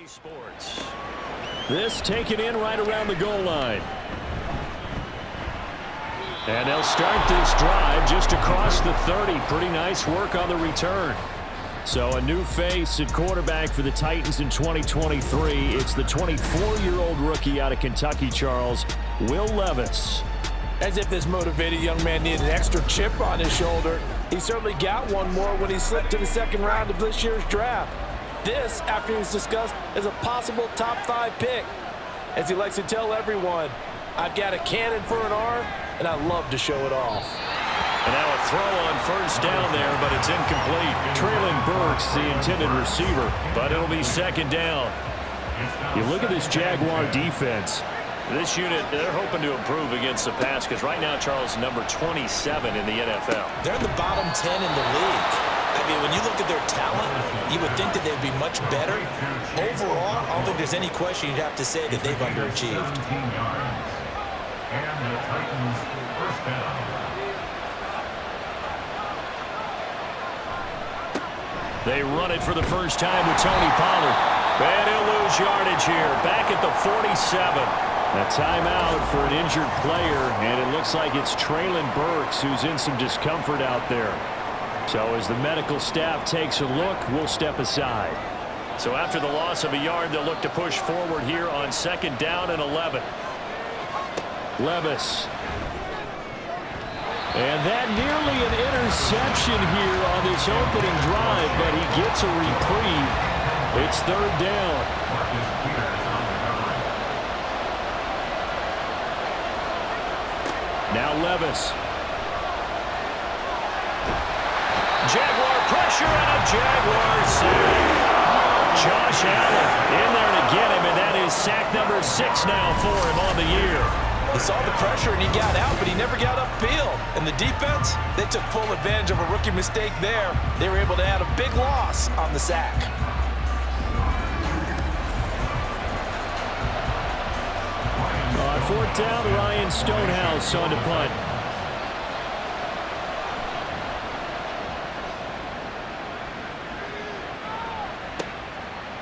Sports. This taken in right around the goal line. And they'll start this drive just across the 30. Pretty nice work on the return. So a new face at quarterback for the Titans in 2023. It's the 24-year-old rookie out of Kentucky, Charles, Will Levis. As if this motivated young man needed an extra chip on his shoulder. He certainly got one more when he slipped to the second round of this year's draft. This, after he was discussed as a possible top 5 pick. As he likes to tell everyone, I've got a cannon for an arm, and I love to show it off. And now a throw on first down there, but it's incomplete. Traylon Burks, the intended receiver, but it'll be second down. You look at this Jaguar defense. This unit, they're hoping to improve against the pass because right now, Charles, number 27 in the NFL. They're in the bottom 10 in the league. I mean, when you look at their talent, you would think that they'd be much better. Overall, I don't think there's any question you'd have to say that they've underachieved. They run it for the first time with Tony Pollard. And he'll lose yardage here. Back at the 47. A timeout for an injured player, and it looks like it's Traylon Burks who's in some discomfort out there. So as the medical staff takes a look, we'll step aside. So after the loss of a yard, they'll look to push forward here on second down and 11. Levis. And that nearly an interception here on this opening drive, but he gets a reprieve. It's third down. Now Levis. Jaguar pressure and a Jaguar sack. Josh Allen in there to get him, and that is sack number 6 now for him on the year. He saw the pressure and he got out, but he never got upfield. And the defense, they took full advantage of a rookie mistake there. They were able to add a big loss on the sack. On fourth down, Ryan Stonehouse on to punt.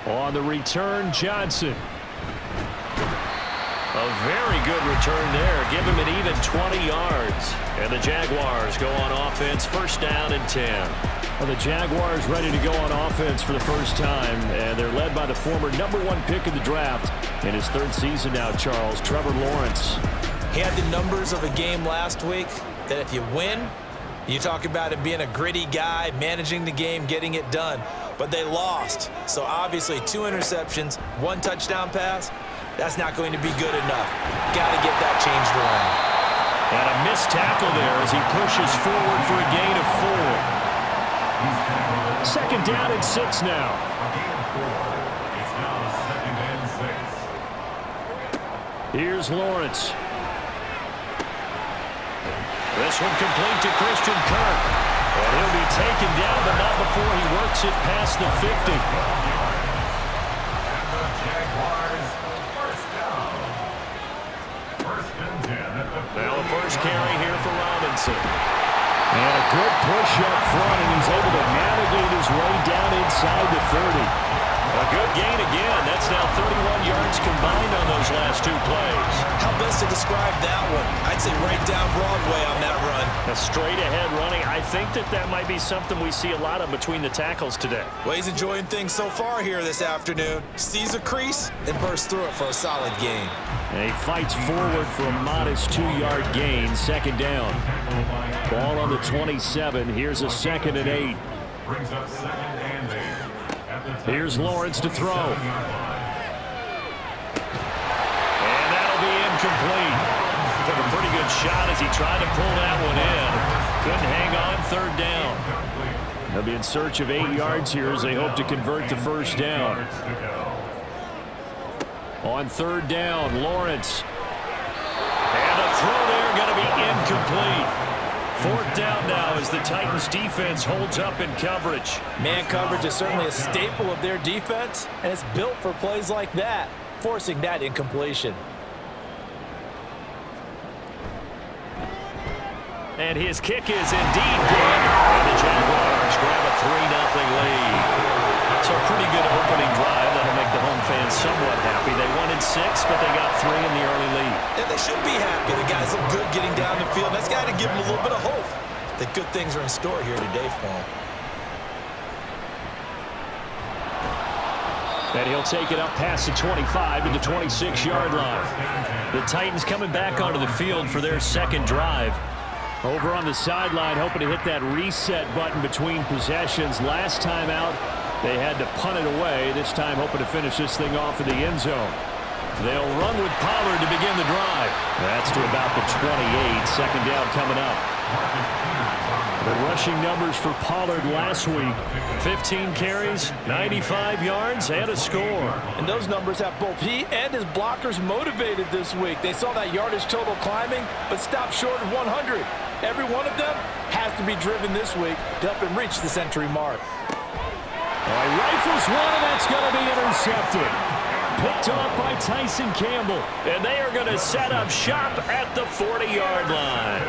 On the return, Johnson. A very good return there. Give him an even 20 yards. And the Jaguars go on offense, first down and 10. Well, the Jaguars ready to go on offense for the first time, and they're led by the former #1 pick of the draft in his 3rd season now, Charles, Trevor Lawrence. He had the numbers of a game last week that if you win, you talk about him being a gritty guy, managing the game, getting it done. But they lost. So obviously 2 interceptions, 1 touchdown pass. That's not going to be good enough. Got to get that changed around. And a missed tackle there as he pushes forward for a gain of 4. Second down and 6 now. Here's Lawrence. This one complete to Christian Kirk. And he'll be taken down, but not before he works it past the 50. Now a first carry here for Robinson. And a good push up front, and he's able to navigate his way down inside the 30. A good gain again. That's now 31 yards combined on those last 2 plays. How best to describe that one? I'd say right down Broadway on that run. A straight ahead running. I think that might be something we see a lot of between the tackles today. Well, he's enjoying things so far here this afternoon. Sees a crease and bursts through it for a solid gain. And he fights forward for a modest 2-yard gain. Second down. Ball on the 27. Here's a 2nd and 8. Brings up 2nd and 8. Here's Lawrence to throw. And that'll be incomplete. Took a pretty good shot as he tried to pull that one in. Couldn't hang on, 3rd down. They'll be in search of 8 yards here as they hope to convert the first down. On 3rd down, Lawrence. And a throw there going to be incomplete. 4th down now as the Titans defense holds up in coverage. Man coverage is certainly a staple of their defense, and it's built for plays like that, forcing that incompletion. And his kick is indeed good. And the Jaguars grab a 3-0 lead. So a pretty good opening drive that'll make the home fans somewhat happy. They wanted 6, but they got 3 in the early lead. And they should be happy. The guys look good getting down the field. That's got to give them a little bit of hope that good things are in store here today for them. And he'll take it up past the 25 to the 26-yard line. The Titans coming back onto the field for their second drive. Over on the sideline, hoping to hit that reset button between possessions. Last time out, they had to punt it away. This time, hoping to finish this thing off in the end zone. They'll run with Pollard to begin the drive. That's to about the 28. Second down coming up. The rushing numbers for Pollard last week: 15 carries, 95 yards, and a score. And those numbers have both he and his blockers motivated this week. They saw that yardage total climbing, but stopped short of 100. Every one of them has to be driven this week to help him reach the century mark. He rifles one, and that's going to be intercepted. Picked off by Tyson Campbell. And they are going to set up shop at the 40-yard line.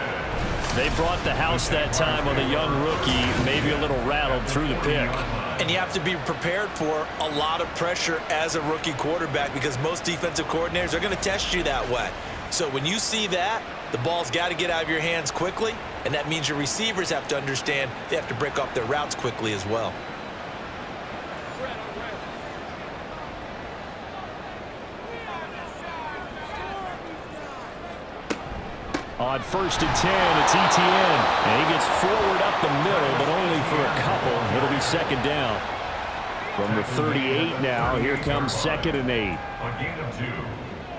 They brought the house that time on the young rookie, maybe a little rattled through the pick. And you have to be prepared for a lot of pressure as a rookie quarterback because most defensive coordinators are going to test you that way. So when you see that, the ball's got to get out of your hands quickly, and that means your receivers have to understand they have to break off their routes quickly as well. On 1st and 10, it's Etienne. And he gets forward up the middle, but only for a couple. It'll be second down. From the 38 now, here comes 2nd and 8. A gain of 2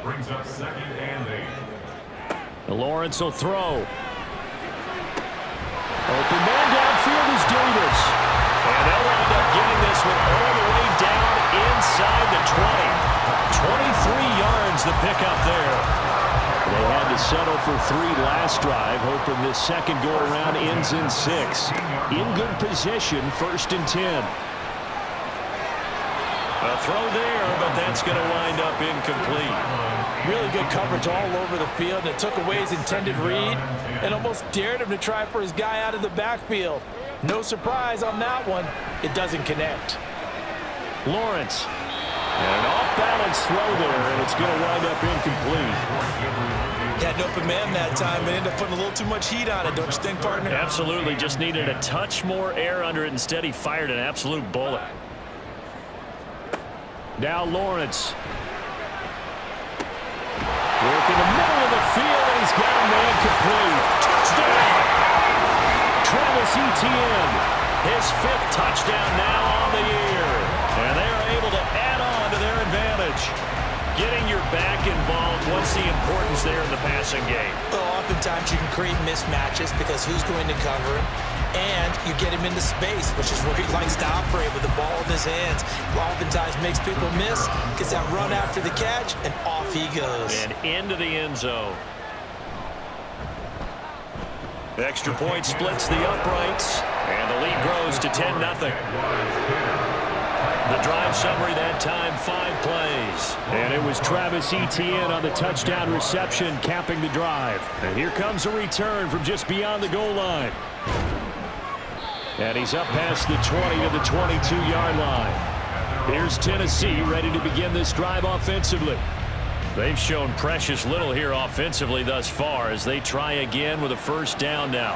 brings up 2nd and 8. Lawrence will throw. Open man downfield is Davis. And they'll wind up getting this one all the way down inside the 20. 23 yards the pickup there. They had to settle for 3 last drive, hoping this second go-around ends in 6. In good position, 1st and 10. A throw there, but that's going to wind up incomplete. Really good coverage all over the field. It took away his intended read and almost dared him to try for his guy out of the backfield. No surprise on that one. It doesn't connect. Lawrence. And an off-balance throw there, and it's going to wind up incomplete. Had an open man that time, but ended up putting a little too much heat on it, don't you think, partner? Absolutely. Just needed a touch more air under it. Instead, he fired an absolute bullet. Now Lawrence. Work in the middle of the field, and he's got a man complete. Touchdown! Travis Etienne. His 5th touchdown now on the year. And they are able to add on to their advantage. Getting your back involved, what's the importance there in the passing game? Well, oftentimes you can create mismatches because who's going to cover it? And you get him into space, which is where he likes to operate with the ball in his hands. Oftentimes makes people miss, gets that run after the catch, and off he goes. And into the end zone. The extra point splits the uprights, and the lead grows to 10-0. The drive summary that time, 5 plays. And it was Travis Etienne on the touchdown reception capping the drive. And here comes a return from just beyond the goal line. And he's up past the 20 to the 22-yard line. Here's Tennessee ready to begin this drive offensively. They've shown precious little here offensively thus far as they try again with a 1st down now.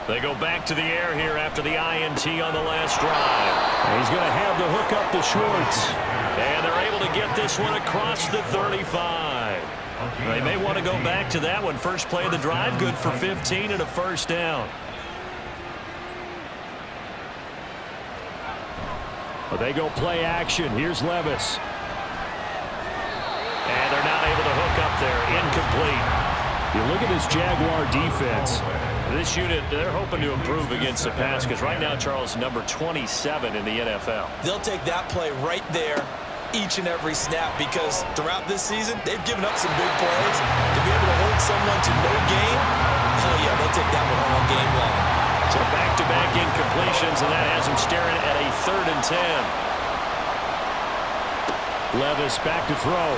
They go back to the air here after the INT on the last drive. He's going to have the hook up to Schwartz. And they're able to get this one across the 35. They may want to go back to that one. First play of the drive, good for 15 and a 1st down. But they go play action. Here's Levis. And they're not able to hook up there. Incomplete. You look at this Jaguar defense. This unit, they're hoping to improve against the pass because right now, Charles, number 27 in the NFL. They'll take that play right there each and every snap because throughout this season, they've given up some big plays. To be able to hold someone to no gain, hell yeah, they'll take that one all game long. So back-to-back incompletions, and that has them staring at a 3rd and 10. Levis back to throw.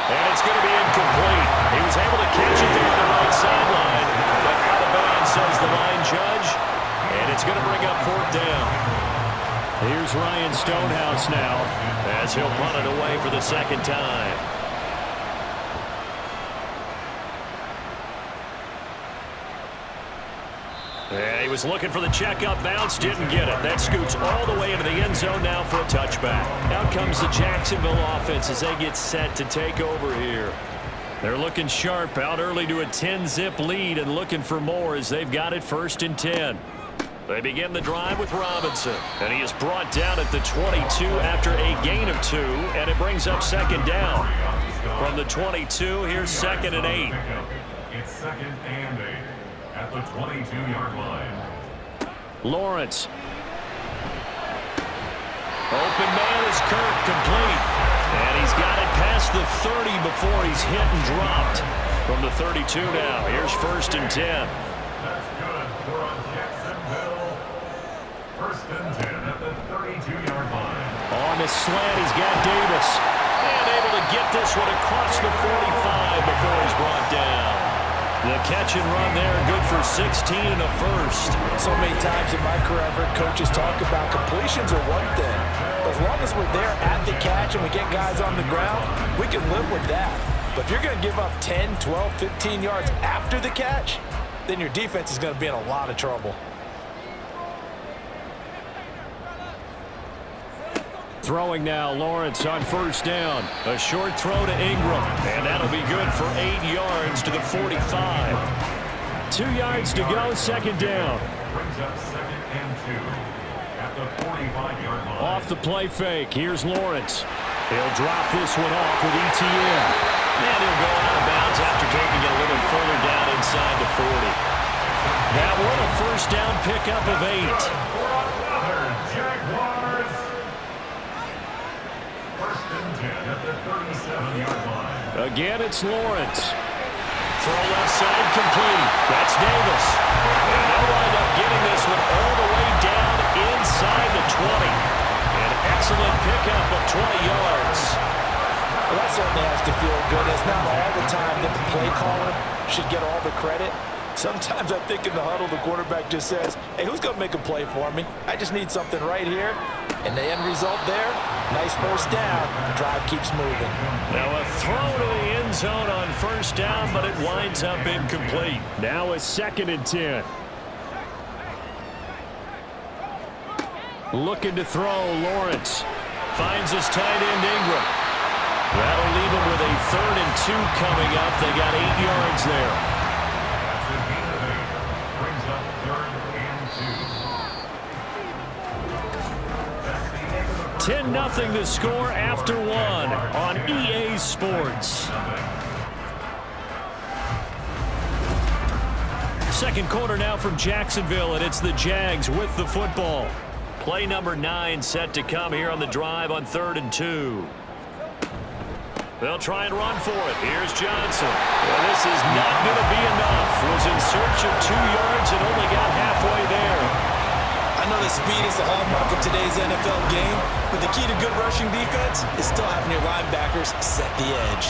And it's going to be incomplete. He was able to catch it there on the right sideline, but out of bounds, says the line judge, and it's going to bring up 4th down. Here's Ryan Stonehouse now as he'll punt it away for the second time. Yeah, he was looking for the checkup bounce, didn't get it. That scoots all the way into the end zone now for a touchback. Out comes the Jacksonville offense as they get set to take over here. They're looking sharp, out early to a 10-zip lead and looking for more as they've got it 1st and 10. They begin the drive with Robinson, and he is brought down at the 22 after a gain of 2, and it brings up 2nd down. From the 22, here's 2nd and 8. It's 2nd and 8 at the 22-yard line. Lawrence. Open man is Kirk, complete. And he's got it past the 30 before he's hit and dropped. From the 32 now, here's 1st and 10. That's good for a Jacksonville. 1st and 10 at the 32-yard line. On the slant, he's got Davis. And able to get this one across the 45 before he's brought down. The catch and run there, good for 16 and a first. So many times in my career, I've heard coaches talk about completions are one thing. But as long as we're there at the catch and we get guys on the ground, we can live with that. But if you're going to give up 10, 12, 15 yards after the catch, then your defense is going to be in a lot of trouble. Throwing now, Lawrence on 1st down. A short throw to Ingram, and that'll be good for 8 yards to the 45. 2 yards to go, 2nd down. Brings up 2nd and 2 at the 45-yard line. Off the play fake, here's Lawrence. He'll drop this one off with ETN. And he'll go out of bounds after taking it a little further down inside the 40. That one a 1st down pickup of 8. For another Jaguars. 1st and 10 at the 37-yard line. Again, it's Lawrence. Throw left side complete. That's Davis. And they'll wind up getting this one all the way down inside the 20. An excellent pickup of 20 yards. Well, that certainly has to feel good. It's not all the time that the play caller should get all the credit. Sometimes I think in the huddle, the quarterback just says, hey, who's going to make a play for me? I just need something right here. And the end result there, nice 1st down. Drive keeps moving. Now a throw to the end zone on 1st down, but it winds up incomplete. Now a 2nd and 10. Looking to throw, Lawrence. Finds his tight end, Ingram. That'll leave him with a 3rd and 2 coming up. They got 8 yards there. That's a gain of 8. Brings up 3rd and 2. 10-0 to score after 1 on EA Sports. 2nd quarter now from Jacksonville, and it's the Jags with the football. Play number 9 set to come here on the drive on 3rd and 2. They'll try and run for it. Here's Johnson. Well, this is not going to be enough. Was in search of 2 yards and only got halfway there. I know that speed is the hallmark of today's NFL game, but the key to good rushing defense is still having your linebackers set the edge.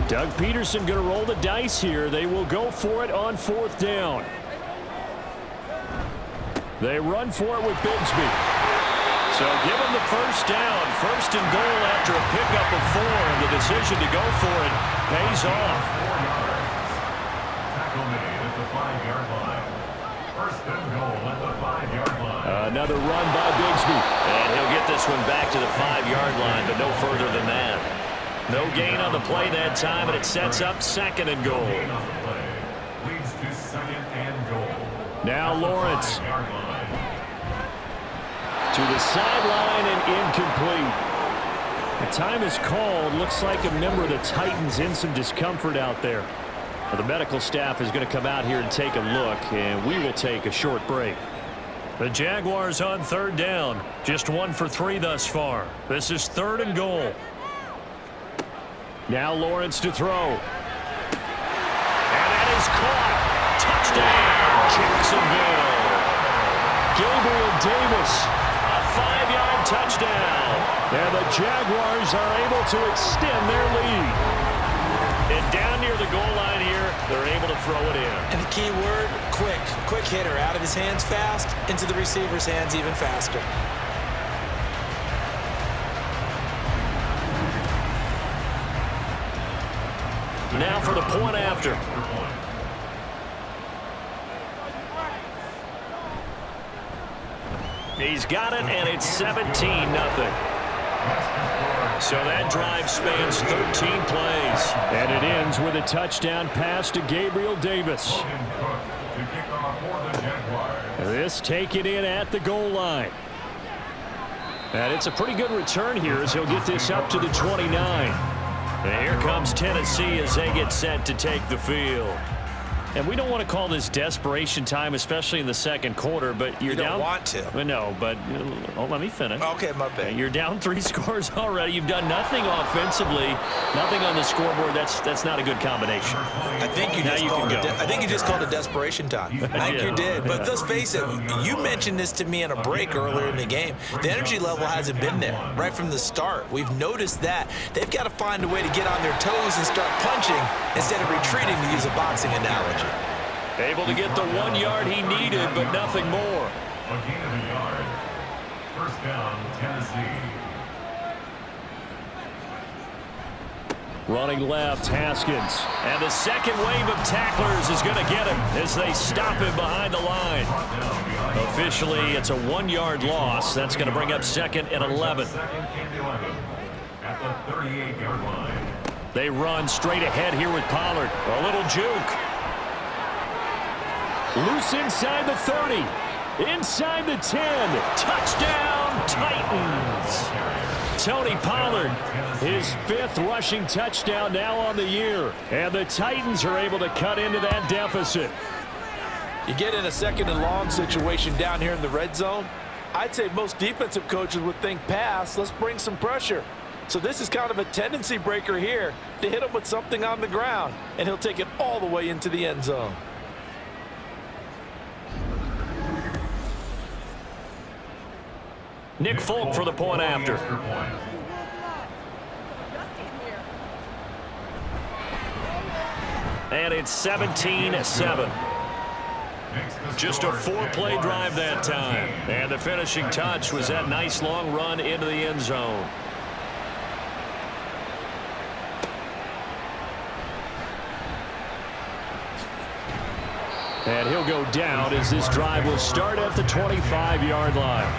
Doug Peterson going to roll the dice here. They will go for it on 4th down. They run for it with Bigsby. So give him the 1st down. 1st and goal after a pickup of 4. And the decision to go for it pays off. 4 yards. Tackle made at the 5-yard line. 1st and goal at the 5-yard line. Another run by Bigsby. And he'll get this one back to the 5-yard line, but no further than that. No gain on the play that time, and it sets up 2nd and goal. Gain on the play. Leads to 2nd and goal. Now Lawrence. 5-yard line. To the sideline and incomplete. The time is called. Looks like a member of the Titans in some discomfort out there. Well, the medical staff is going to come out here and take a look, and we will take a short break. The Jaguars on 3rd down. Just 1 for 3 thus far. This is 3rd and goal. Now Lawrence to throw. And that is caught. Touchdown, Jacksonville. Gabriel Davis, a 5-yard touchdown. And the Jaguars are able to extend their lead. And down near the goal line here, they're able to throw it in. And the key word, quick. Quick hitter. Out of his hands fast, into the receiver's hands even faster. Now for the point after. He's got it, and it's 17-0. So that drive spans 13 plays. And it ends with a touchdown pass to Gabriel Davis. This taken in at the goal line. And it's a pretty good return here as he'll get this up to the 29. And here comes Tennessee as they get set to take the field. And we don't want to call this desperation time, especially in the second quarter, but you're down. You don't want to. No, but let me finish. Okay, my bad. You're down 3 scores already. You've done nothing offensively, nothing on the scoreboard. That's not a good combination. I think you just called it desperation time. I think you did. But let's face it, you mentioned this to me in a break earlier in the game. The energy level hasn't been there right from the start. We've noticed that. They've got to find a way to get on their toes and start punching instead of retreating, to use a boxing analogy. Able to get the 1 yard he needed, but nothing more. A gain of a yard. First down, Tennessee. Running left, Haskins. And the second wave of tacklers is going to get him as they stop him behind the line. Officially, it's a 1 yard loss. That's going to bring up 2nd and 11. Second and 11 at the 38-yard line. They run straight ahead here with Pollard. A little juke. Loose inside the 30. Inside the 10. Touchdown, Titans. Tony Pollard, his 5th rushing touchdown now on the year. And the Titans are able to cut into that deficit. You get in a 2nd and long situation down here in the red zone, I'd say most defensive coaches would think pass, let's bring some pressure. So this is kind of a tendency breaker here to hit him with something on the ground, and he'll take it all the way into the end zone. Nick Folk for the point after. And it's 17-7. Just a 4-play drive that time. And the finishing touch was that nice long run into the end zone. And he'll go down as this drive will start at the 25-yard line.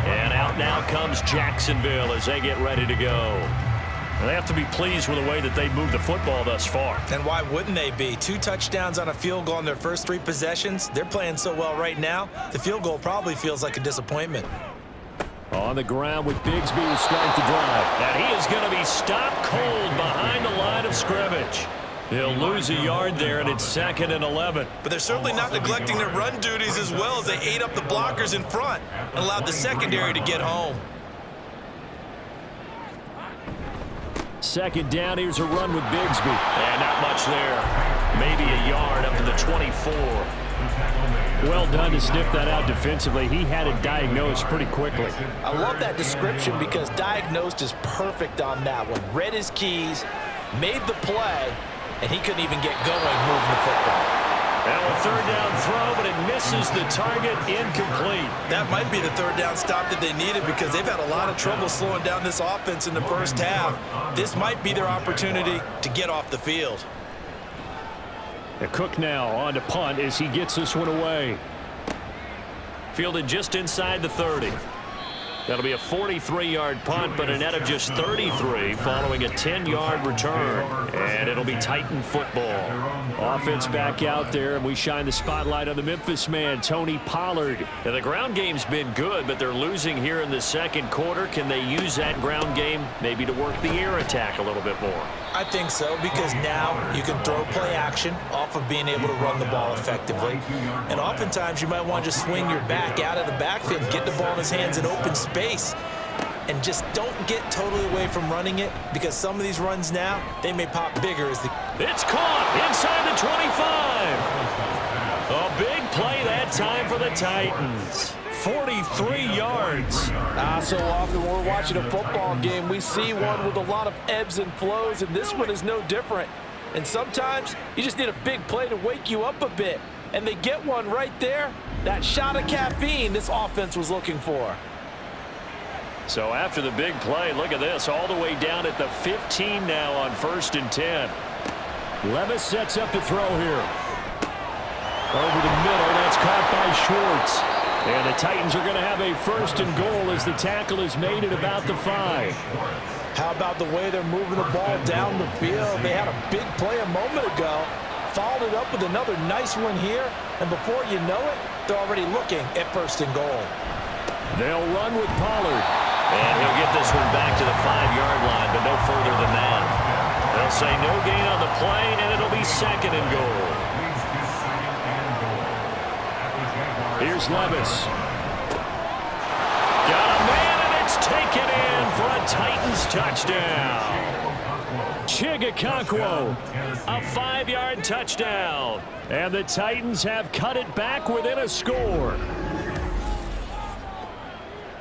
And out now comes Jacksonville as they get ready to go. They have to be pleased with the way that they've moved the football thus far. And why wouldn't they be? 2 touchdowns on a field goal in their first 3 possessions. They're playing so well right now, the field goal probably feels like a disappointment. On the ground with Bigsby to start the drive. And he is going to be stopped cold behind the line of scrimmage. He'll lose a yard there, and it's 2nd and 11. But they're certainly not neglecting their run duties as well as they ate up the blockers in front and allowed the secondary to get home. 2nd down, here's a run with Bigsby. And not much there. Maybe a yard up to the 24. Well done to sniff that out defensively. He had it diagnosed pretty quickly. I love that description because diagnosed is perfect on that one. Read his keys, made the play, and he couldn't even get going moving the football. Now a 3rd down throw, but it misses the target, incomplete. That might be the 3rd down stop that they needed because they've had a lot of trouble slowing down this offense in the first half. This might be their opportunity to get off the field. The Cook now on to punt as he gets this one away. Fielded just inside the 30. That'll be a 43-yard punt, but a net of just 33 following a 10-yard return. And it'll be Titan football. Offense back out there, and we shine the spotlight on the Memphis man, Tony Pollard. Now, the ground game's been good, but they're losing here in the second quarter. Can they use that ground game maybe to work the air attack a little bit more? I think so, because now you can throw play action off of being able to run the ball effectively. And oftentimes you might want to just swing your back out of the backfield, get the ball in his hands in open space, and just don't get totally away from running it, because some of these runs now, they may pop bigger as the... It's caught inside the 25. A big play that time for the Titans. 43 yards. So often when we're watching a football game, we see one with a lot of ebbs and flows, and this one is no different. And sometimes you just need a big play to wake you up a bit. And they get one right there. That shot of caffeine this offense was looking for. So after the big play, look at this, all the way down at the 15 now on 1st and 10. Levis sets up to throw here. Over the middle, that's caught by Schwartz. And the Titans are going to have a 1st and goal as the tackle is made at about the 5. How about the way they're moving the ball down the field? They had a big play a moment ago, followed it up with another nice one here, and before you know it, they're already looking at 1st and goal. They'll run with Pollard. And he'll get this one back to the 5-yard line, but no further than that. They'll say no gain on the play, and it'll be 2nd and goal. Here's Levis. Got a man, and it's taken in for a Titans touchdown. Chigakonkwo, a 5-yard touchdown. And the Titans have cut it back within a score.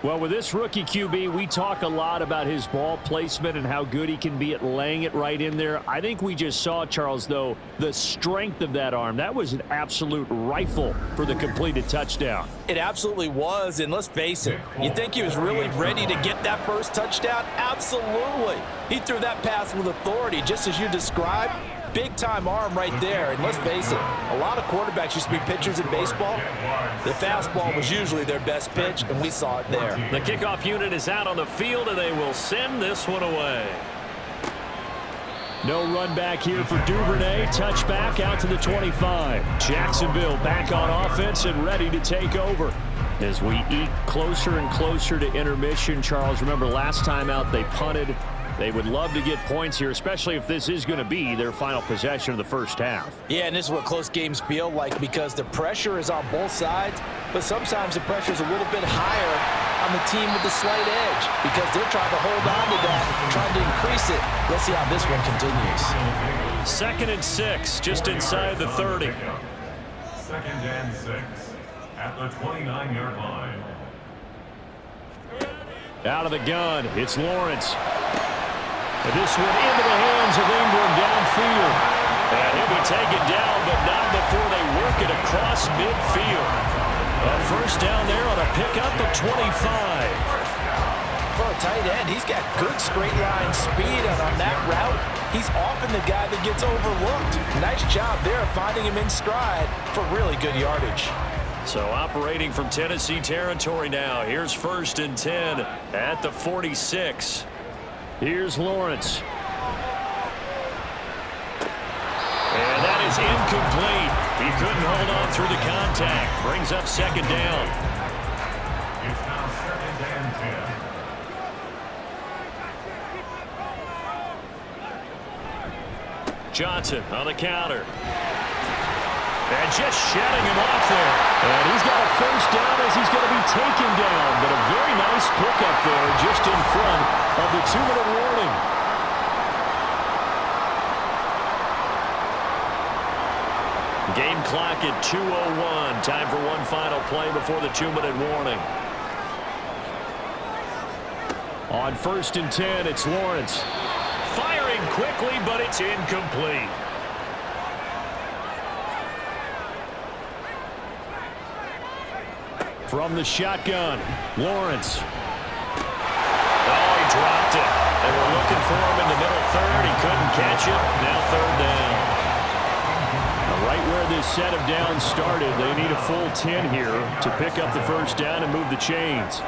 Well, with this rookie QB, we talk a lot about his ball placement and how good he can be at laying it right in there. I think we just saw, Charles, though, the strength of that arm. That was an absolute rifle for the completed touchdown. It absolutely was, and let's face it, you think he was really ready to get that first touchdown? Absolutely. He threw that pass with authority, just as you described. Big-time arm right there, and let's face it, a lot of quarterbacks used to be pitchers in baseball. The fastball was usually their best pitch, and we saw it there. The kickoff unit is out on the field, and they will send this one away. No run back here for Duvernay. Touchback out to the 25. Jacksonville back on offense and ready to take over. As we eke closer and closer to intermission, Charles, remember last time out they punted. They would love to get points here, especially if this is going to be their final possession of the first half. Yeah, and this is what close games feel like because the pressure is on both sides, but sometimes the pressure is a little bit higher on the team with the slight edge because they're trying to hold on to that, trying to increase it. Let's see how this one continues. 2nd and 6, just inside the 30. 2nd and 6 at the 29-yard line. Out of the gun, it's Lawrence. This one into the hands of Ingram downfield. And he'll be taken down, but not before they work it across midfield. A 1st down there on a pickup of 25. For a tight end, he's got good straight line speed, and on that route, he's often the guy that gets overlooked. Nice job there finding him in stride for really good yardage. So operating from Tennessee territory now. Here's 1st and 10 at the 46. Here's Lawrence. And that is incomplete. He couldn't hold on through the contact. Brings up 2nd down. It's now 2nd and 10. Johnson on the counter. And just shutting him off there. And he's got a 1st down as he's going to be taken down. But a very nice pickup there just in front of the 2-minute warning. Game clock at 2:01. Time for one final play before the 2-minute warning. On 1st and 10, it's Lawrence. Firing quickly, but it's incomplete. From the shotgun, Lawrence. Oh, he dropped it. They were looking for him in the middle 3rd. He couldn't catch it. Now 3rd down. Now right where this set of downs started, they need a full 10 here to pick up the 1st down and move the chains.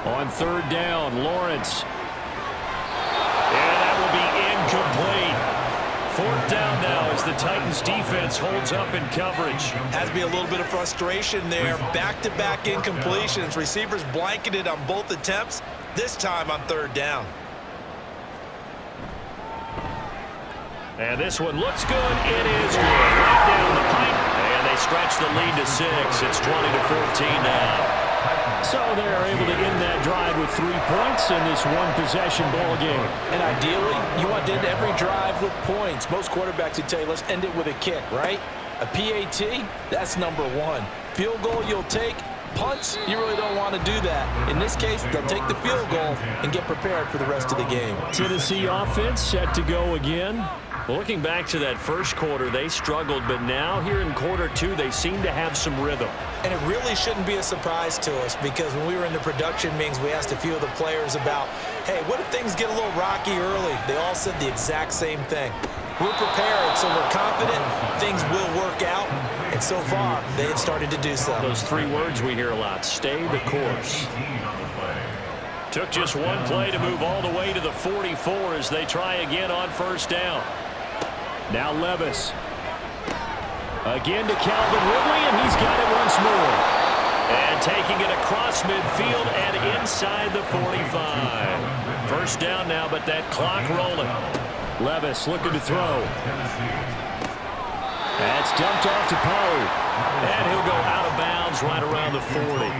On 3rd down, Lawrence. And that will be incomplete. 4th down now as the Titans defense holds up in coverage. Has to be a little bit of frustration there. Back-to-back incompletions. Receivers blanketed on both attempts, this time on 3rd down. And this one looks good. It is good. Right down the pipe. And they stretch the lead to 6. It's 20-14 now. So they're able to end that drive with 3 points in this one-possession ball game. And ideally, you want to end every drive with points. Most quarterbacks would tell you, let's end it with a kick, right? A PAT, that's number 1. Field goal you'll take, punts, you really don't want to do that. In this case, they'll take the field goal and get prepared for the rest of the game. Tennessee offense set to go again. Well, looking back to that first quarter, they struggled, but now here in quarter two, they seem to have some rhythm. And it really shouldn't be a surprise to us, because when we were in the production meetings, we asked a few of the players about, hey, what if things get a little rocky early? They all said the exact same thing. We're prepared, so we're confident things will work out, and so far, they have started to do so. Those three words we hear a lot: stay the course. Took just one play to move all the way to the 44 as they try again on first down. Now Levis. Again to Calvin Ridley, and he's got it once more. And taking it across midfield and inside the 45. First down now, but that clock rolling. Levis looking to throw. That's dumped off to Pollard. And he'll go out of bounds right around the 40.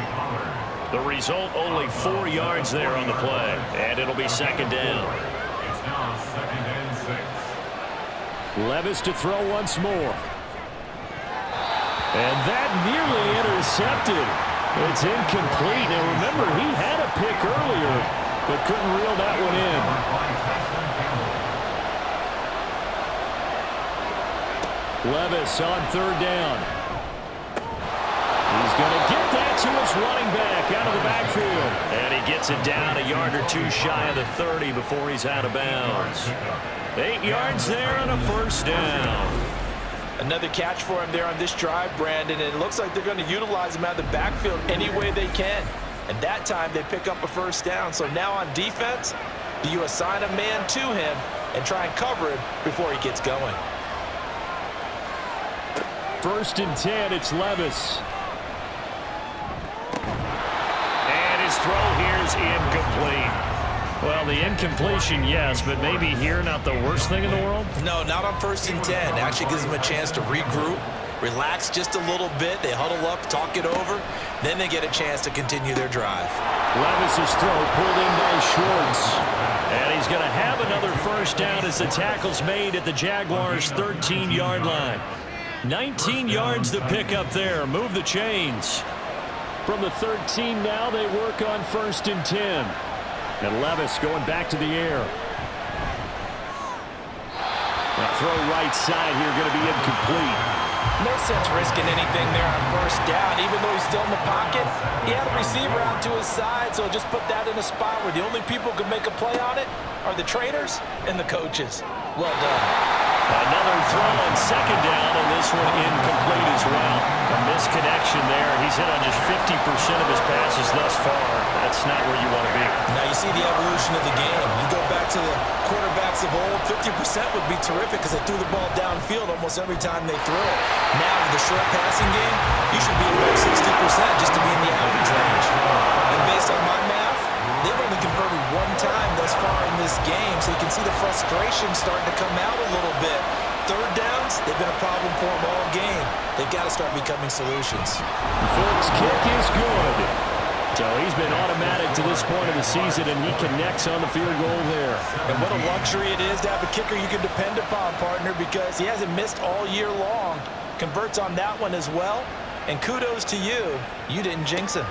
The result, only 4 yards there on the play. And it'll be second down. It's now second and 6. Levis to throw once more. And that nearly intercepted. It's incomplete. Now remember, he had a pick earlier, but couldn't reel that one in. Levis on third down. He's going to get that to his running back out of the backfield. And he gets it down a yard or two shy of the 30 before he's out of bounds. 8 yards there and a first down. Another catch for him there on this drive, Brandon, and it looks like they're going to utilize him out of the backfield any way they can. And that time they pick up a first down. So now on defense, do you assign a man to him and try and cover him before he gets going? First and 10, it's Levis. And his throw here is incomplete. Well, the incompletion, yes, but maybe here not the worst thing in the world? No, not on first and 10. Actually gives them a chance to regroup, relax just a little bit. They huddle up, talk it over. Then they get a chance to continue their drive. Levis's throw pulled in by Schwartz. And he's going to have another first down as the tackle's made at the Jaguars' 13-yard line. 19 yards to pick up there. Move the chains. From the 13 now, they work on first and 10. And Levis going back to the air. That throw right side here going to be incomplete. No sense risking anything there on first down. Even though he's still in the pocket, he had a receiver out to his side, so just put that in a spot where the only people who can make a play on it are the trainers and the coaches. Well done. Another throw on second down, and this one incomplete as well. A misconnection there. He's hit on just 50% of his passes thus far. That's not where you want to be. Now you see the evolution of the game. You go back to the quarterbacks of old, 50% would be terrific because they threw the ball downfield almost every time they threw it. Now with the short passing game, you should be about 60% just to be in the average range. And based on my math, they've only converted one time thus far in this game, so you can see the frustration starting to come out a little bit. Third downs, they've been a problem for them all game. They've got to start becoming solutions. Phillips' kick is good. So he's been automatic to this point of the season, and he connects on the field goal there. And what a luxury it is to have a kicker you can depend upon, partner, because he hasn't missed all year long. Converts on that one as well. And kudos to you. You didn't jinx him.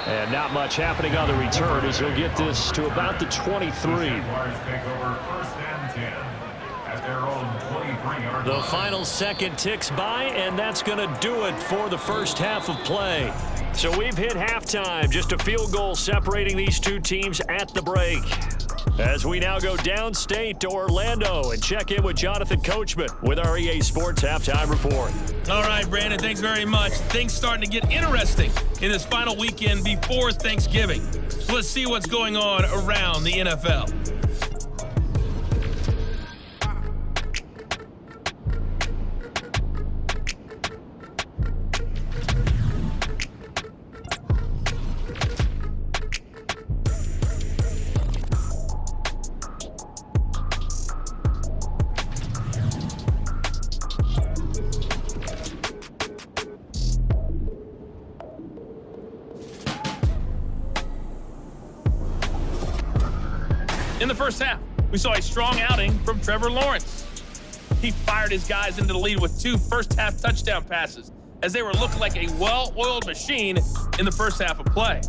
And not much happening on the return as he'll get this to about the 23. Jaguars take over first and 10 at their own 23-yard The line. final second ticks by, and that's going to do it for the first half of play. So we've hit halftime, just a field goal separating these two teams at the break. As we now go downstate to Orlando and check in with Jonathan Coachman with our EA Sports Halftime Report. All right, Brandon, thanks very much. Things starting to get interesting in this final weekend before Thanksgiving. So let's see what's going on around the NFL. In the first half, we saw a strong outing from Trevor Lawrence. he fired his guys into the lead with 2 first-half touchdown passes, as they were looking like a well-oiled machine in the first half of play.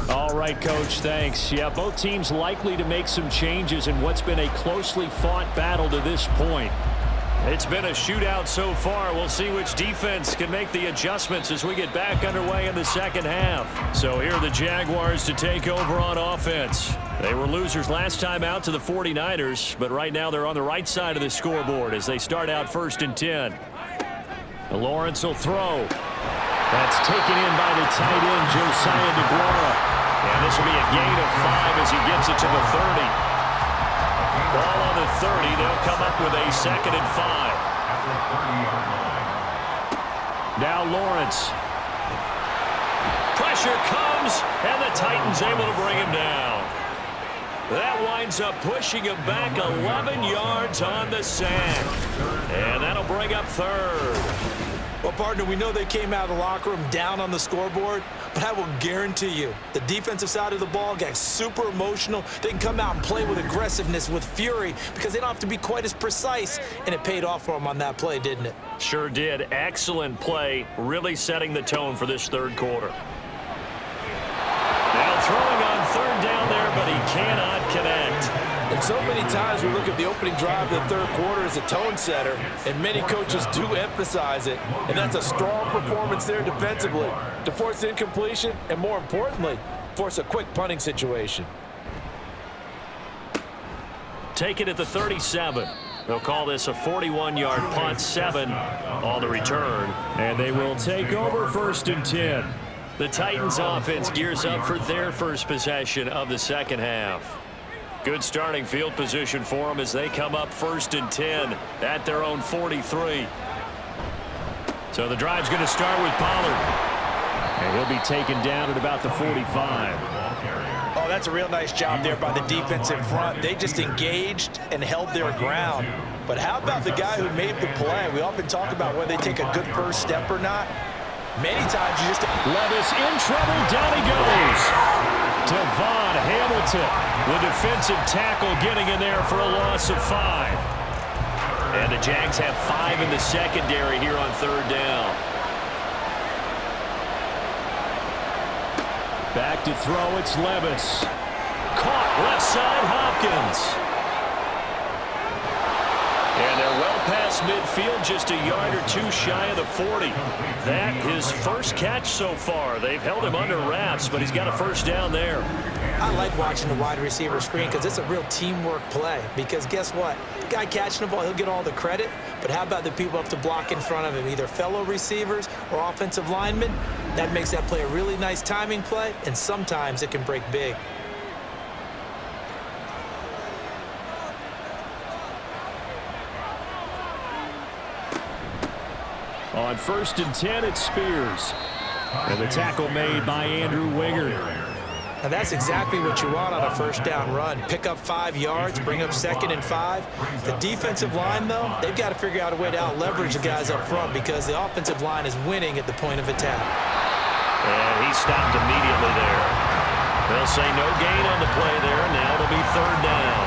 All right, Coach, thanks. Yeah, both teams likely to make some changes in what's been a closely fought battle to this point. It's been a shootout so far. We'll see which defense can make the adjustments as we get back underway in the second half. So here are the Jaguars to take over on offense. They were losers last time out to the 49ers, but right now they're on the right side of the scoreboard as they start out 1st and 10. Lawrence will throw. That's taken in by the tight end, Josiah DeGuara. And this will be a gain of 5 as he gets it to the 30. Ball on the 30. They'll come up with a 2nd and 5. Now Lawrence. Pressure comes, and the Titans able to bring him down. That winds up pushing him back 11 yards on the sack. And that'll bring up 3rd. Well, partner, we know they came out of the locker room down on the scoreboard, but I will guarantee you the defensive side of the ball got super emotional. They can come out and play with aggressiveness, with fury, because they don't have to be quite as precise, and it paid off for them on that play, didn't it? Sure did. Excellent play, really setting the tone for this 3rd quarter. Now throwing on 3rd down there, but he cannot connect. And so many times we look at the opening drive of the 3rd quarter as a tone setter, and many coaches do emphasize it. And that's a strong performance there defensively to force incompletion and, more importantly, force a quick punting situation. Take it at the 37. They'll call this a 41-yard punt, 7 on the return. And they will take over 1st and 10. The Titans offense gears up for their first possession of the second half. Good starting field position for them as they come up 1st and 10 at their own 43. So the drive's going to start with Pollard. And he'll be taken down at about the 45. Oh, that's a real nice job there by the defensive front. They just engaged and held their ground. But how about the guy who made the play? We often talk about whether they take a good first step or not. Many times you just... Levis in trouble. Down he goes. Devon Hamilton, the defensive tackle, getting in there for a loss of 5. And the Jags have 5 in the secondary here on 3rd down. Back to throw, it's Levis. Caught left side, Hopkins. And they're well past midfield, just a yard or 2 shy of the 40. That his first catch so far. They've held him under wraps, but he's got a 1st down there. I like watching the wide receiver screen because it's a real teamwork play. Because guess what? The guy catching the ball, he'll get all the credit. But how about the people up to block in front of him, either fellow receivers or offensive linemen? That makes that play a really nice timing play, and sometimes it can break big. On 1st and 10, it's Spears. And the tackle made by Andrew Wingard. Now that's exactly what you want on a 1st down run. Pick up 5 yards, bring up 2nd and 5. The defensive line, though, they've got to figure out a way to out-leverage the guys up front because the offensive line is winning at the point of attack. And he stopped immediately there. They'll say no gain on the play there. Now it'll be 3rd down.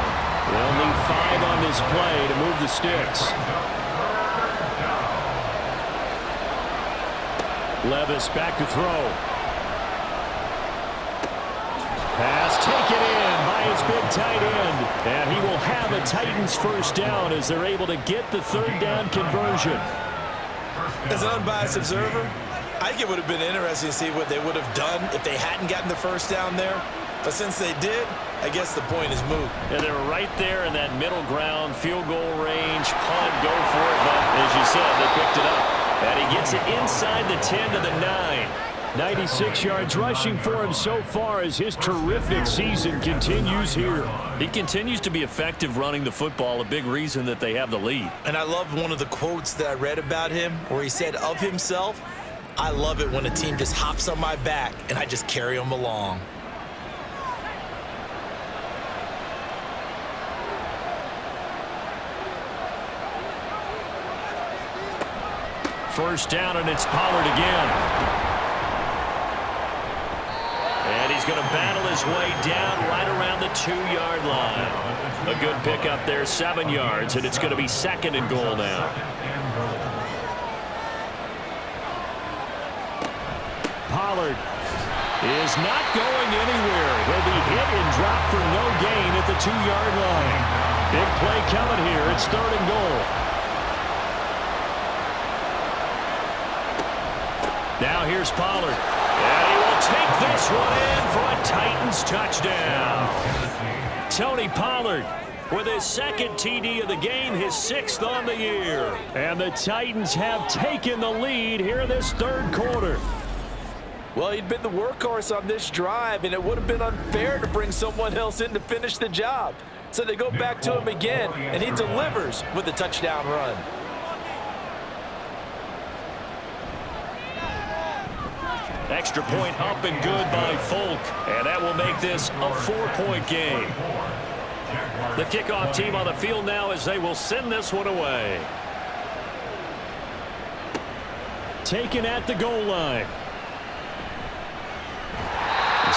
They'll need 5 on this play to move the sticks. Levis back to throw. Pass taken in by his big tight end. And he will have a Titans 1st down as they're able to get the 3rd down conversion. As an unbiased observer, I think it would have been interesting to see what they would have done if they hadn't gotten the 1st down there. But since they did, I guess the point is moot. And they were right there in that middle ground, field goal range, punt, go for it. But as you said, they picked it up. And he gets it inside the 10 to the 9. 96 yards rushing for him so far as his terrific season continues here. He continues to be effective running the football, a big reason that they have the lead. And I love one of the quotes that I read about him where he said of himself, "I love it when a team just hops on my back and I just carry them along." First down, and it's Pollard again. he's going to battle his way down right around the 2-yard line. A good pickup there, 7 yards, and it's going to be 2nd and goal now. Pollard is not going anywhere. He'll be hit and dropped for no gain at the 2-yard line. Big play coming here. It's 3rd and goal. Now here's Pollard. And he will take this one in for a Titans touchdown. Tony Pollard with his 2nd TD of the game, his 6th on the year. And the Titans have taken the lead here in this 3rd quarter. Well, he'd been the workhorse on this drive, and it would have been unfair to bring someone else in to finish the job. So they go back to him again, and he delivers with a touchdown run. Extra point up and good by Folk, and that will make this a 4-point game. The kickoff team on the field now as they will send this one away. Taken at the goal line.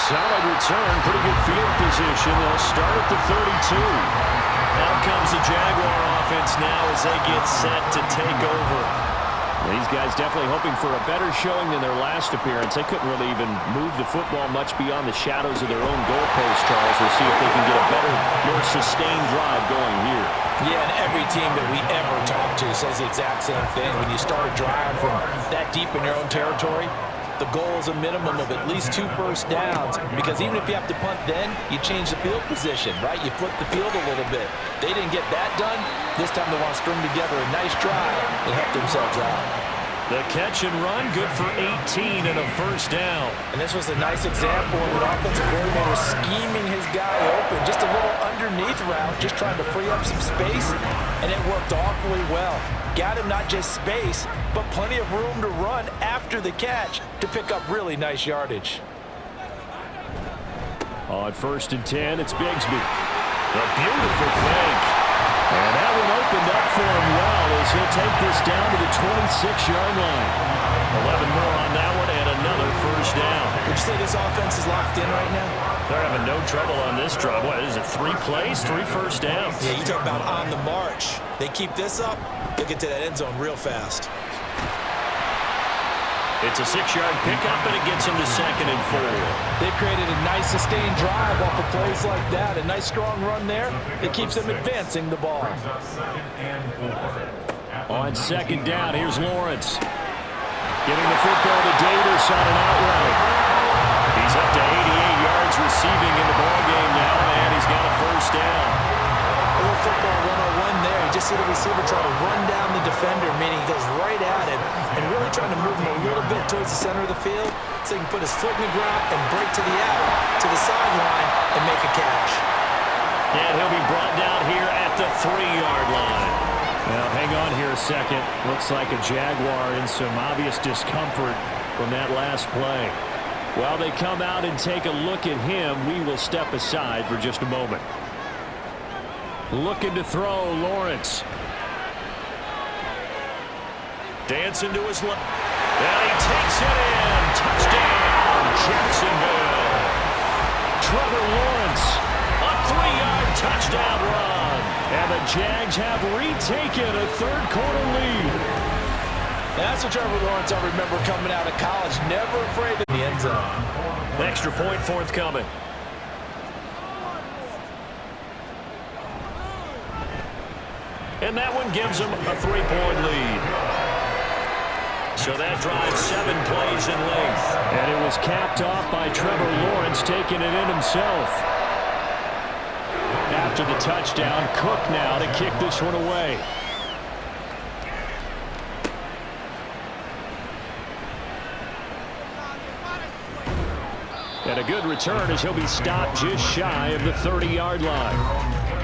Solid return, pretty good field position. They'll start at the 32. Out comes the Jaguar offense now as they get set to take over. These guys definitely hoping for a better showing than their last appearance. They couldn't really even move the football much beyond the shadows of their own goalpost, Charles. We'll see if they can get a better, more sustained drive going here. Yeah, and every team that we ever talk to says the exact same thing. When you start a drive from that deep in your own territory, the goal is a minimum of at least 2 first downs, because even if you have to punt then, you change the field position, right? You flip the field a little bit. They didn't get that done. This time they want to string together a nice drive and help themselves out. The catch and run, good for 18 and a first down. And this was a nice example of an offensive coordinator scheming his guy open. Just a little underneath route, just trying to free up some space, and it worked awfully well. Got him not just space, but plenty of room to run after the catch to pick up really nice yardage. On 1st and 10, it's Bigsby. A beautiful fake. And that one opened up for him well as he'll take this down to the 26-yard line. 11 more on that one and another first down. Would you say this offense is locked in right now? They're having no trouble on this drive. What is it, 3 plays, 3 first downs? Yeah, you talk about on the march. They keep this up, they'll get to that end zone real fast. It's a 6-yard pickup, and it gets him to 2nd and 4. They've created a nice sustained drive off of plays like that. A nice strong run there that keeps them advancing the ball. On 2nd down, here's Lawrence. Getting the football to Davis on an out route. He's up to 88 yards receiving in the ballgame now, and he's got a first down. A little football 101 there. You just see the receiver try to run down the defender, meaning he goes right at him and really trying to move him a little bit towards the center of the field so he can put his foot in the ground and break to the out, to the sideline, and make a catch. And he'll be brought down here at the 3-yard line. Now, hang on here a second. Looks like a Jaguar in some obvious discomfort from that last play. While they come out and take a look at him, we will step aside for just a moment. Looking to throw, Lawrence. Dancing to his left. And he takes it in. Touchdown, Jacksonville. Trevor Lawrence, a 3-yard touchdown run. And the Jags have retaken a 3rd quarter lead. That's what Trevor Lawrence I remember coming out of college. Never afraid of the end zone. Extra point forthcoming. And that one gives them a 3-point lead. So that drives 7 plays in length. And it was capped off by Trevor Lawrence taking it in himself. After the touchdown, Cook now to kick this one away. And a good return as he'll be stopped just shy of the 30-yard line.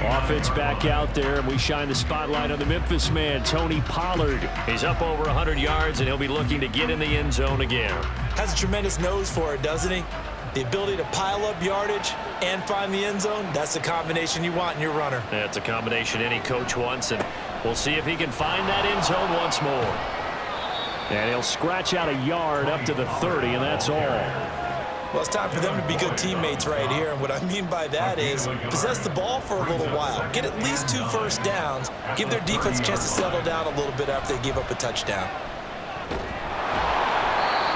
Offense back out there, and we shine the spotlight on the Memphis man, Tony Pollard. He's up over 100 yards, and he'll be looking to get in the end zone again. Has a tremendous nose for it, doesn't he? The ability to pile up yardage and find the end zone, that's the combination you want in your runner. That's a combination any coach wants, and we'll see if he can find that end zone once more. And he'll scratch out a yard up to the 30, and that's all. Well, it's time for them to be good teammates right here. And what I mean by that is possess the ball for a little while. Get at least 2 first downs. Give their defense a chance to settle down a little bit after they give up a touchdown.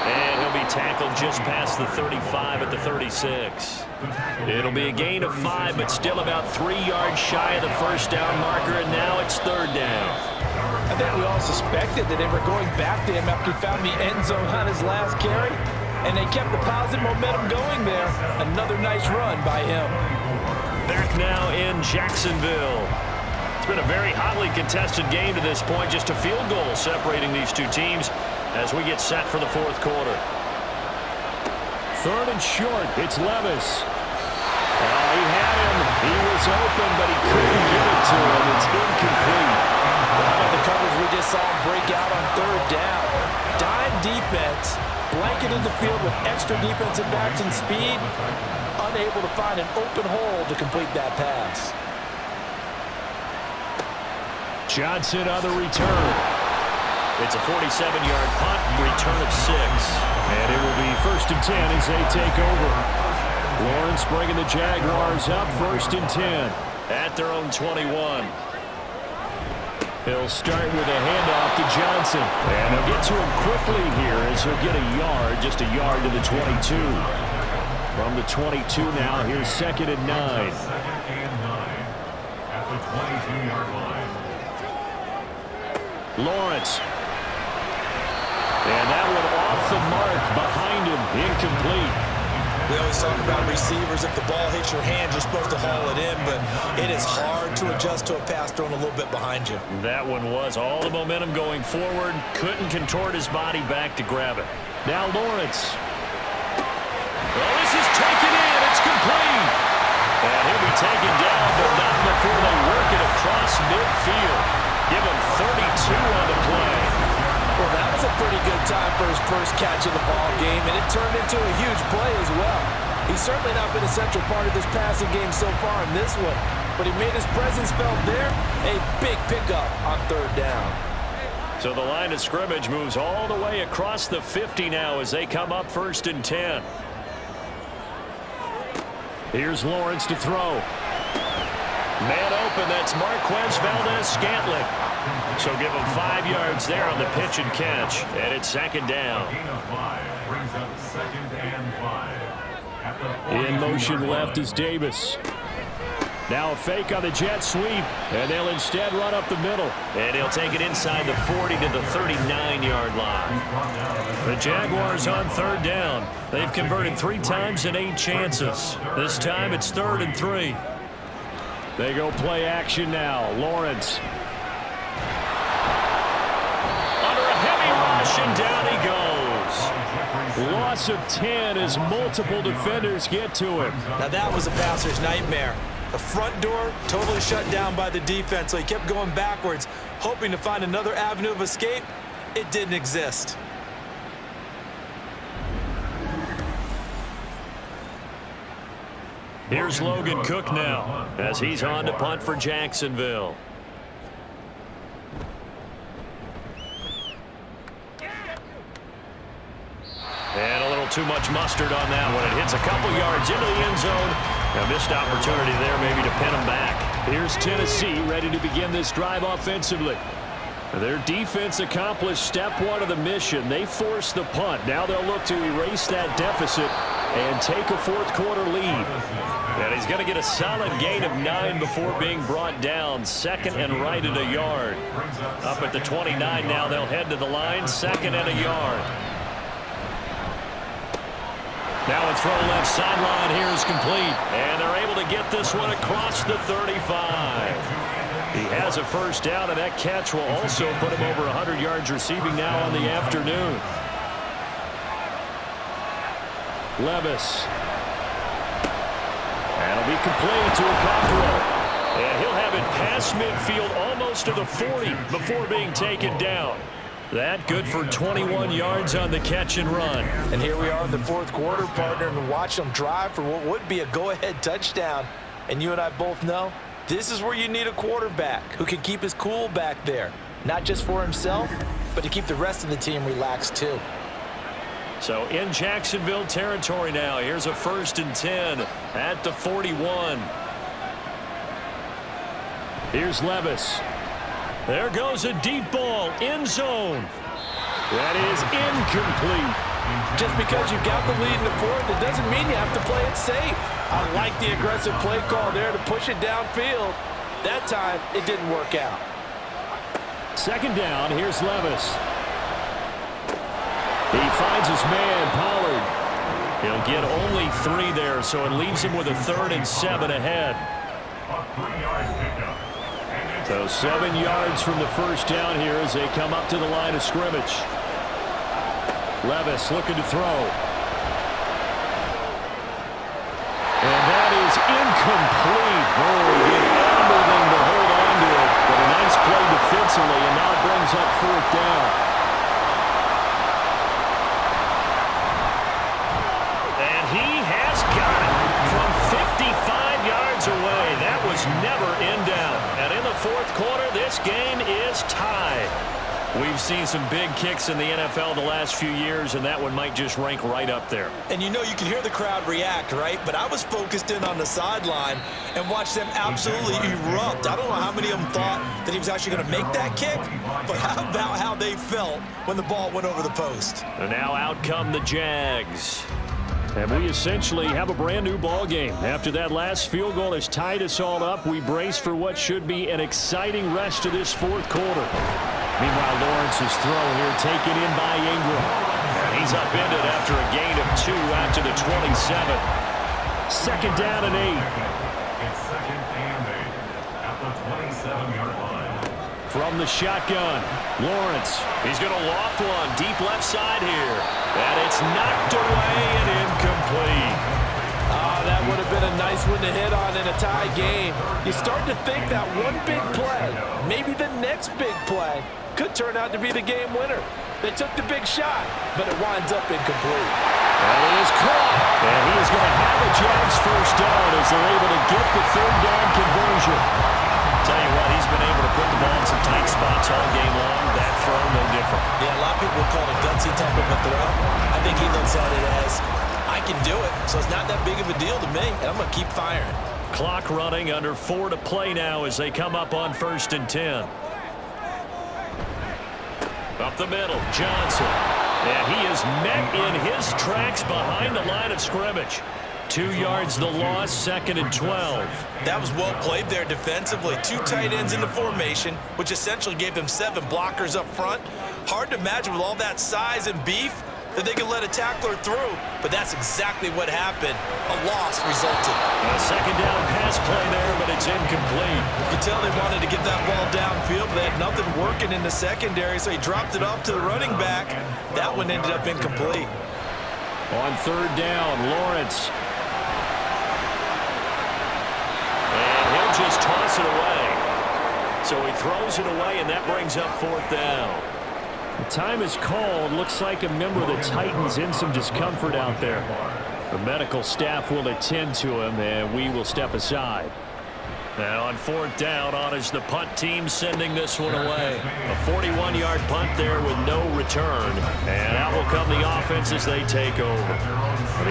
And he'll be tackled just past the 35 at the 36. It'll be a gain of 5, but still about 3 yards shy of the first down marker, and now it's 3rd down. I think we all suspected that they were going back to him after he found the end zone on his last carry, and they kept the positive momentum going there. Another nice run by him. Back now in Jacksonville. It's been a very hotly contested game to this point, just a field goal separating these two teams as we get set for the 4th quarter. 3rd and short, it's Levis. He had him. He was open, but he couldn't get it to him. It's incomplete. How about the coverage we just saw him break out on 3rd down? Dime defense, blanketed the field with extra defensive backs and speed, unable to find an open hole to complete that pass. Johnson on the return. It's a 47-yard punt, return of 6. And it will be 1st and 10 as they take over. Lawrence bringing the Jaguars up 1st and 10 at their own 21. He'll start with a handoff to Johnson. And he'll get to him quickly here as he'll get a yard, just a yard to the 22. From the 22 now, here's 2nd and 9. 2nd and 9 at the 22-yard line. Lawrence. And that one off the mark behind him, incomplete. We always talk about receivers. If the ball hits your hand, you're supposed to haul it in, but it is hard to adjust to a pass thrown a little bit behind you. That one was all the momentum going forward. Couldn't contort his body back to grab it. Now Lawrence. Well, this is taken in. It's complete. And he'll be taken down, but not before they work it across midfield. Give him 32 on the play. Well, that was a pretty good time for his first catch of the ball game, and it turned into a huge play as well. He's certainly not been a central part of this passing game so far in this one, but he made his presence felt there. A big pickup on 3rd down. So the line of scrimmage moves all the way across the 50 now as they come up 1st and 10. Here's Lawrence to throw. Man open, that's Marquez Valdez-Scantling. So give him 5 yards there on the pitch and catch. And it's 2nd down. Gain of 5 brings up 2nd and 5 at the In motion left is Davis. Now a fake on the jet sweep. And they'll instead run up the middle. And he'll take it inside the 40 to the 39-yard line. The Jaguars on 3rd down. They've converted 3 times in 8 chances. This time it's 3rd and 3. They go play action now. Lawrence. Under a heavy rush, and down he goes. Loss of 10 as multiple defenders get to him. Now that was a passer's nightmare. The front door totally shut down by the defense, so he kept going backwards, hoping to find another avenue of escape. It didn't exist. Here's Logan Cook now as he's on to punt for Jacksonville. And a little too much mustard on that one. It hits a couple yards into the end zone. A missed opportunity there maybe to pin him back. Here's Tennessee ready to begin this drive offensively. Their defense accomplished step 1 of the mission. They forced the punt. Now they'll look to erase that deficit and take a 4th quarter lead. And he's going to get a solid gain of 9 before being brought down. 2nd and right at a yard. Up at the 29 now, they'll head to the line. 2nd and a yard. Now a throw left sideline here is complete. And they're able to get this one across the 35. He has a 1st down, and that catch will also put him over 100 yards receiving now on the afternoon. Levis. And it'll be complete to Cockrell. And he'll have it past midfield almost to the 40 before being taken down. That good for 21 yards on the catch and run. And here we are in the 4th quarter, partner, and watch them drive for what would be a go-ahead touchdown. And you and I both know this is where you need a quarterback who can keep his cool back there, not just for himself, but to keep the rest of the team relaxed too. So in Jacksonville territory now. Here's a 1st and 10 at the 41. Here's Levis. There goes a deep ball, end zone. That is incomplete. Just because you've got the lead in the fourth, it doesn't mean you have to play it safe. I like the aggressive play call there to push it downfield. That time, it didn't work out. 2nd down, here's Levis. He finds his man, Pollard. He'll get only 3 there, so it leaves him with a 3rd and 7 ahead. So 7 yards from the 1st down here as they come up to the line of scrimmage. Levis looking to throw. And that is incomplete. Oh, he did everything to hold on to it. But a nice play defensively, and now brings up 4th down. And he has got it from 55 yards away. That was never in down. And in the 4th quarter, this game is tied. We've seen some big kicks in the NFL the last few years, and that one might just rank right up there. And you know, you can hear the crowd react, right? But I was focused in on the sideline and watched them absolutely erupt. I don't know how many of them thought that he was actually going to make that kick, but how about how they felt when the ball went over the post? And now out come the Jags. And we essentially have a brand new ball game. After that last field goal has tied us all up, we brace for what should be an exciting rest of this 4th quarter. Meanwhile, Lawrence's throw here taken in by Ingram. And he's upended after a gain of 2 out to the 27. 2nd down and 8. It's 2nd and 8 at the 27-yard line. From the shotgun, Lawrence. He's going to loft one deep left side here. And it's knocked away and incomplete. That would have been a nice one to hit on in a tie game. You start to think that one big play, maybe the next big play, could turn out to be the game winner. They took the big shot, but it winds up incomplete. And he is caught. And he is going to have a Jags 1st down as they're able to get the 3rd down conversion. Tell you what, he's been able to put the ball in some tight spots all game long. That throw, no different. Yeah, a lot of people would call it a gutsy type of a throw. I think he looks at it as, I can do it, so it's not that big of a deal to me, and I'm going to keep firing. Clock running, under 4 to play now as they come up on 1st and 10. Up the middle, Johnson. And he is met in his tracks behind the line of scrimmage. 2 yards the loss, 2nd and 12. That was well played there defensively. 2 tight ends in the formation, which essentially gave them 7 blockers up front. Hard to imagine with all that size and beef that they could let a tackler through, but that's exactly what happened. A loss resulted. A 2nd down pass play there, but it's incomplete. You can tell they wanted to get that ball downfield, but they had nothing working in the secondary, so he dropped it off to the running back. That one ended up incomplete. On 3rd down, Lawrence. And he'll just toss it away. So he throws it away, and that brings up 4th down. The time is called. Looks like a member of the Titans in some discomfort out there. The medical staff will attend to him, and we will step aside. Now on 4th down, on is the punt team sending this one away. A 41-yard punt there with no return. And out will come the offense as they take over.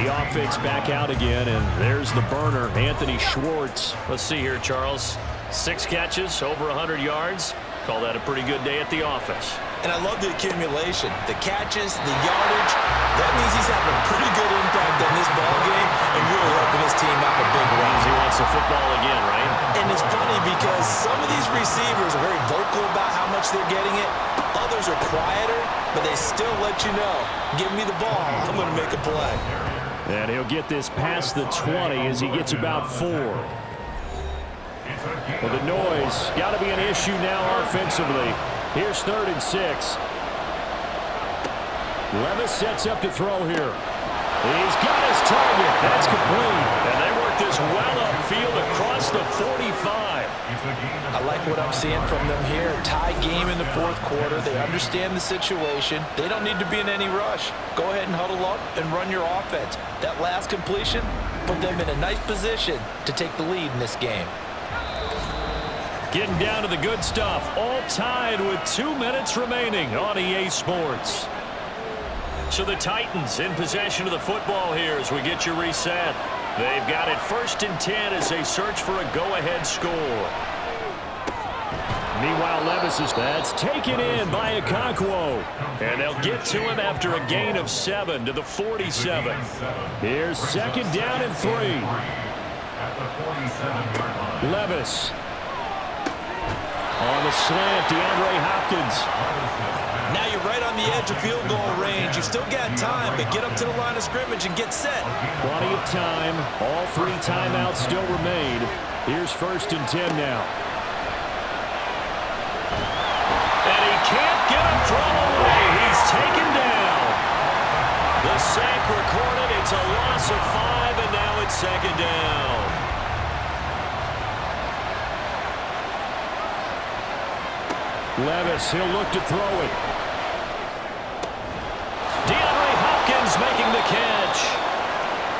The offense back out again, and there's the burner, Anthony Schwartz. Let's see here, Charles. 6 catches, over 100 yards. Call that a pretty good day at the office. And I love the accumulation, the catches, the yardage. That means he's having a pretty good impact on this ball game and really helping his team out in a big way. He wants the football again, right? And it's funny because some of these receivers are very vocal about how much they're getting it. Others are quieter, but they still let you know, give me the ball, I'm going to make a play. And he'll get this past the 20 as he gets about 4. Well, the noise got to be an issue now offensively. Here's 3rd and 6. Levis sets up to throw here. He's got his target. That's complete. And they work this well upfield across the 45. I like what I'm seeing from them here. Tie game in the 4th quarter. They understand the situation. They don't need to be in any rush. Go ahead and huddle up and run your offense. That last completion put them in a nice position to take the lead in this game. Getting down to the good stuff. All tied with 2 minutes remaining on EA Sports. So the Titans in possession of the football here as we get you reset. They've got it 1st and 10 as they search for a go-ahead score. Meanwhile, that's taken in by Okonkwo. And they'll get to him after a gain of 7 to the 47. Here's 2nd down and 3. Levis. On the slant, DeAndre Hopkins. Now you're right on the edge of field goal range. You've still got time, but get up to the line of scrimmage and get set. Plenty of time. All 3 timeouts still remain. Here's 1st and 10 now. And he can't get a throw away. He's taken down. The sack recorded. It's a loss of 5, and now it's 2nd down. Levis, he'll look to throw it. DeAndre Hopkins making the catch.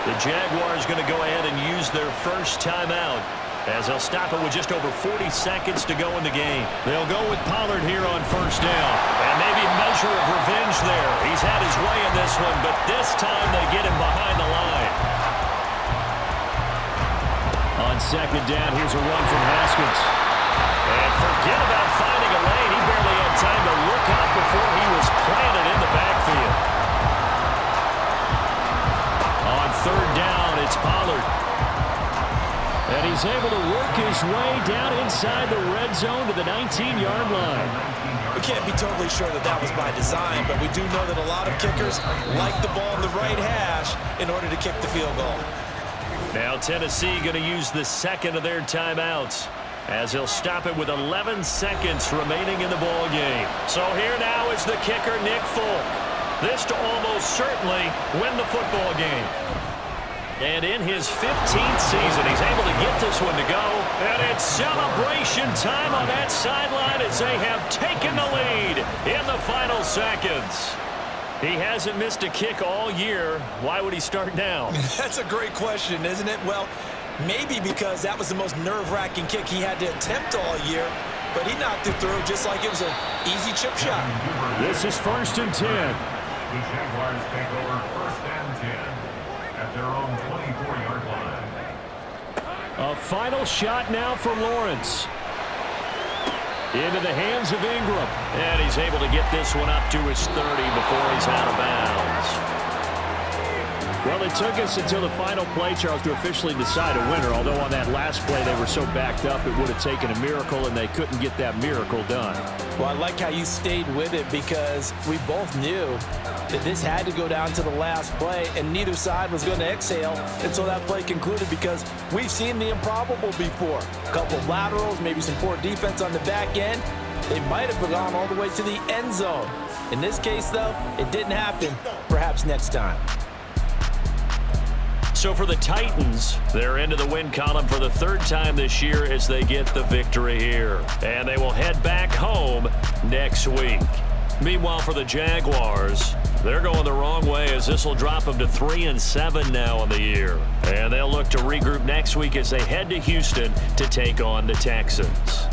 The Jaguars going to go ahead and use their 1st timeout as they'll stop it with just over 40 seconds to go in the game. They'll go with Pollard here on 1st down. And maybe a measure of revenge there. He's had his way in this one, but this time they get him behind the line. On 2nd down, here's a run from Haskins. And forget about finding a lane. He barely had time to look up before he was planted in the backfield. On 3rd down, it's Pollard. And he's able to work his way down inside the red zone to the 19-yard line. We can't be totally sure that that was by design, but we do know that a lot of kickers like the ball in the right hash in order to kick the field goal. Now Tennessee going to use the 2nd of their timeouts, as he'll stop it with 11 seconds remaining in the ball game. So here now is the kicker, Nick Folk. This to almost certainly win the football game. And in his 15th season, he's able to get this one to go. And it's celebration time on that sideline as they have taken the lead in the final seconds. He hasn't missed a kick all year. Why would he start now? That's a great question, isn't it? Well, maybe because that was the most nerve-wracking kick he had to attempt all year, but he knocked it through just like it was an easy chip shot. This is 1st and 10. The Jaguars take over 1st and 10 at their own 24-yard line. A final shot now for Lawrence. Into the hands of Ingram. And he's able to get this one up to his 30 before he's out of bounds. Well, it took us until the final play, Charles, to officially decide a winner, although on that last play they were so backed up it would have taken a miracle, and they couldn't get that miracle done. Well, I like how you stayed with it because we both knew that this had to go down to the last play, and neither side was going to exhale until that play concluded because we've seen the improbable before. A couple of laterals, maybe some poor defense on the back end. They might have gone all the way to the end zone. In this case, though, it didn't happen. Perhaps next time. So for the Titans, they're into the win column for the 3rd time this year as they get the victory here. And they will head back home next week. Meanwhile, for the Jaguars, they're going the wrong way as this will drop them to 3-7 now on the year. And they'll look to regroup next week as they head to Houston to take on the Texans.